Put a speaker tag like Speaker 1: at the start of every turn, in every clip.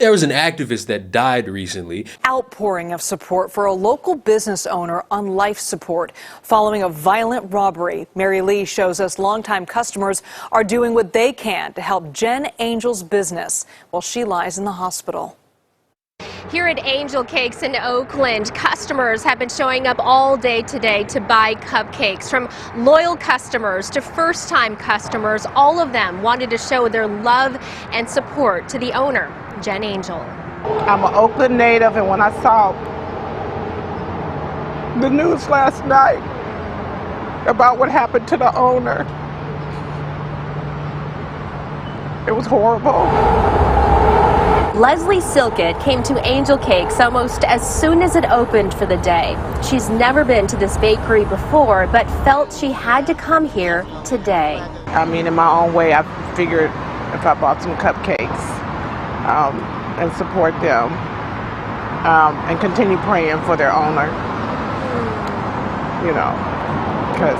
Speaker 1: There was an activist that died recently.
Speaker 2: Outpouring of support for a local business owner on life support following a violent robbery. Mary Lee shows us longtime customers are doing what they can to help Jen Angel's business while she lies in the hospital.
Speaker 3: Here at Angel Cakes in Oakland, customers have been showing up all day today to buy cupcakes. From loyal customers to first-time customers, all of them wanted to show their love and support to the owner, Jen Angel.
Speaker 4: I'm an Oakland native, and when I saw the news last night about what happened to the owner, it was horrible.
Speaker 3: Leslie Silkett came to Angel Cakes almost as soon as it opened for the day. She's never been to this bakery before, but felt she had to come here today.
Speaker 4: I mean, in my own way, I figured if I bought some cupcakes and support them and continue praying for their owner, you know, because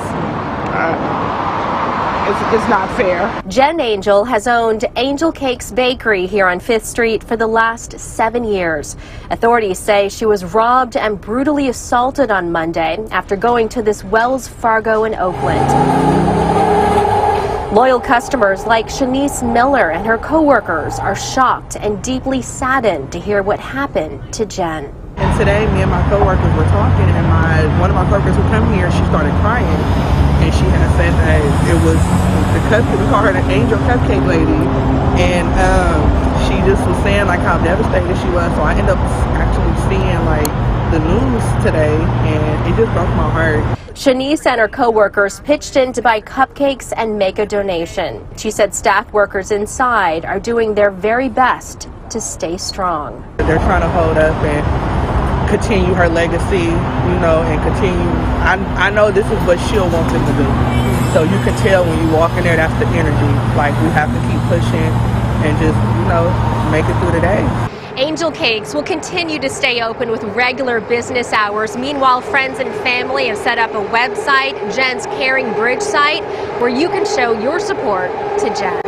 Speaker 4: it's not fair.
Speaker 3: Jen Angel has owned Angel Cakes Bakery here on 5th Street for the last 7 years. Authorities say she was robbed and brutally assaulted on Monday after going to this Wells Fargo in Oakland. Loyal customers like Shanice Miller and her co-workers are shocked and deeply saddened to hear what happened to Jen.
Speaker 4: And today, me and my co-workers were talking, and one of my co-workers who come here, she started crying. And she had said that it was we call her the Angel Cupcake Lady, and she just was saying like how devastated she was. So I ended up actually seeing like the news today, and it just broke my heart.
Speaker 3: Shanice and her co-workers pitched in to buy cupcakes and make a donation. She said staff workers inside are doing their very best to stay strong.
Speaker 4: They're trying to hold up and continue her legacy, you know, and continue. I know this is what she'll want them to do. So you can tell when you walk in there, that's the energy. Like, we have to keep pushing and just, you know, make it through the day.
Speaker 3: Angel Cakes will continue to stay open with regular business hours. Meanwhile, friends and family have set up a website, Jen's Caring Bridge site, where you can show your support to Jen.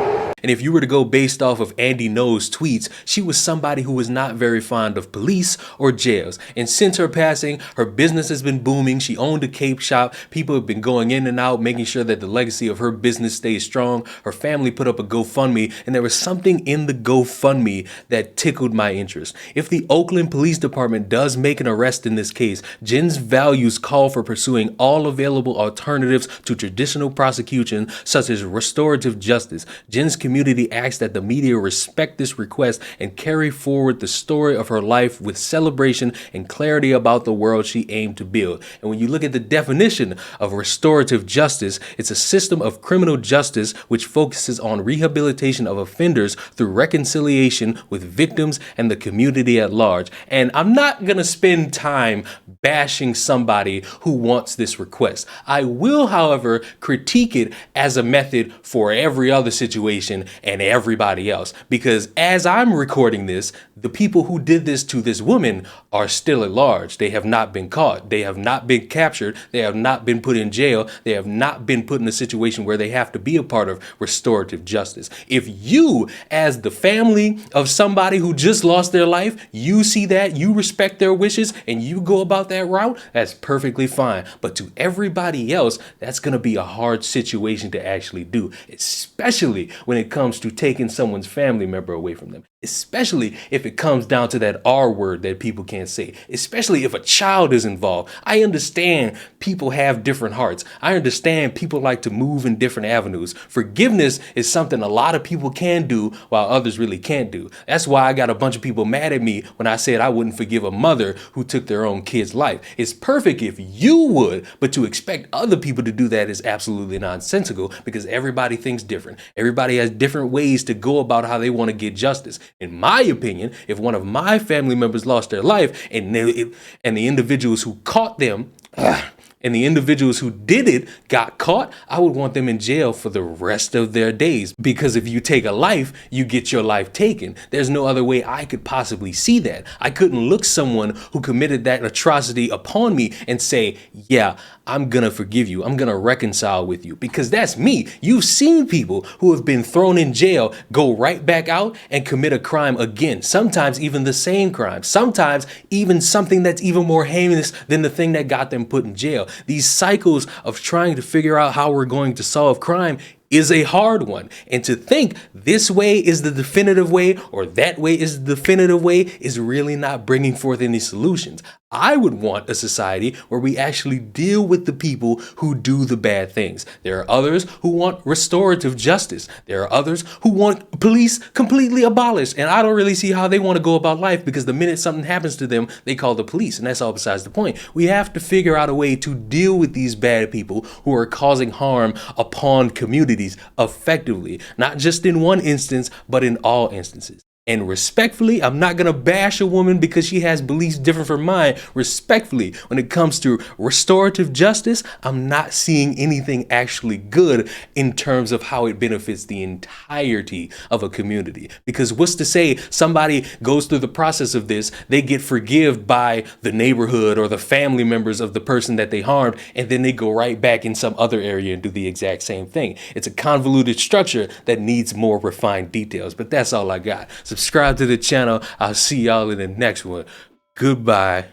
Speaker 1: And if you were to go based off of Andy Ngo's tweets, she was somebody who was not very fond of police or jails. And since her passing, her business has been booming. She owned a cake shop. People have been going in and out, making sure that the legacy of her business stays strong. Her family put up a GoFundMe, and there was something in the GoFundMe that tickled my interest. If the Oakland Police Department does make an arrest in this case, Jen's values call for pursuing all available alternatives to traditional prosecution, such as restorative justice. Jen's community asks that the media respect this request and carry forward the story of her life with celebration and clarity about the world she aimed to build. And when you look at the definition of restorative justice, it's a system of criminal justice which focuses on rehabilitation of offenders through reconciliation with victims and the community at large. And I'm not going to spend time bashing somebody who wants this request. I will, however, critique it as a method for every other situation and everybody else, because as I'm recording this, the people who did this to this woman are still at large. They have not been caught. They have not been captured. They have not been put in jail. They have not been put in a situation where they have to be a part of restorative justice. If you, as the family of somebody who just lost their life, you see that, you respect their wishes, and you go about that route, that's perfectly fine. But to everybody else, that's going to be a hard situation to actually do, especially when it comes to taking someone's family member away from them. Especially if it comes down to that R word that people can't say, especially if a child is involved. I understand people have different hearts. I understand people like to move in different avenues. Forgiveness is something a lot of people can do while others really can't do. That's why I got a bunch of people mad at me when I said I wouldn't forgive a mother who took their own kid's life. It's perfect if you would, but to expect other people to do that is absolutely nonsensical, because everybody thinks different. Everybody has different ways to go about how they want to get justice. In my opinion, if one of my family members lost their life and the individuals who caught them and the individuals who did it got caught, I would want them in jail for the rest of their days. Because if you take a life, you get your life taken. There's no other way I could possibly see that. I couldn't look someone who committed that atrocity upon me and say, yeah, I'm gonna forgive you. I'm gonna reconcile with you, because that's me. You've seen people who have been thrown in jail go right back out and commit a crime again. Sometimes even the same crime. Sometimes even something that's even more heinous than the thing that got them put in jail. These cycles of trying to figure out how we're going to solve crime is a hard one. And to think this way is the definitive way or that way is the definitive way is really not bringing forth any solutions. I would want a society where we actually deal with the people who do the bad things. There are others who want restorative justice. There are others who want police completely abolished. And I don't really see how they want to go about life, because the minute something happens to them, they call the police. And that's all besides the point. We have to figure out a way to deal with these bad people who are causing harm upon communities effectively, not just in one instance, but in all instances. And respectfully, I'm not going to bash a woman because she has beliefs different from mine. Respectfully, when it comes to restorative justice, I'm not seeing anything actually good in terms of how it benefits the entirety of a community. Because what's to say somebody goes through the process of this, they get forgiven by the neighborhood or the family members of the person that they harmed, and then they go right back in some other area and do the exact same thing. It's a convoluted structure that needs more refined details, but that's all I got. Subscribe to the channel. I'll see y'all in the next one. Goodbye.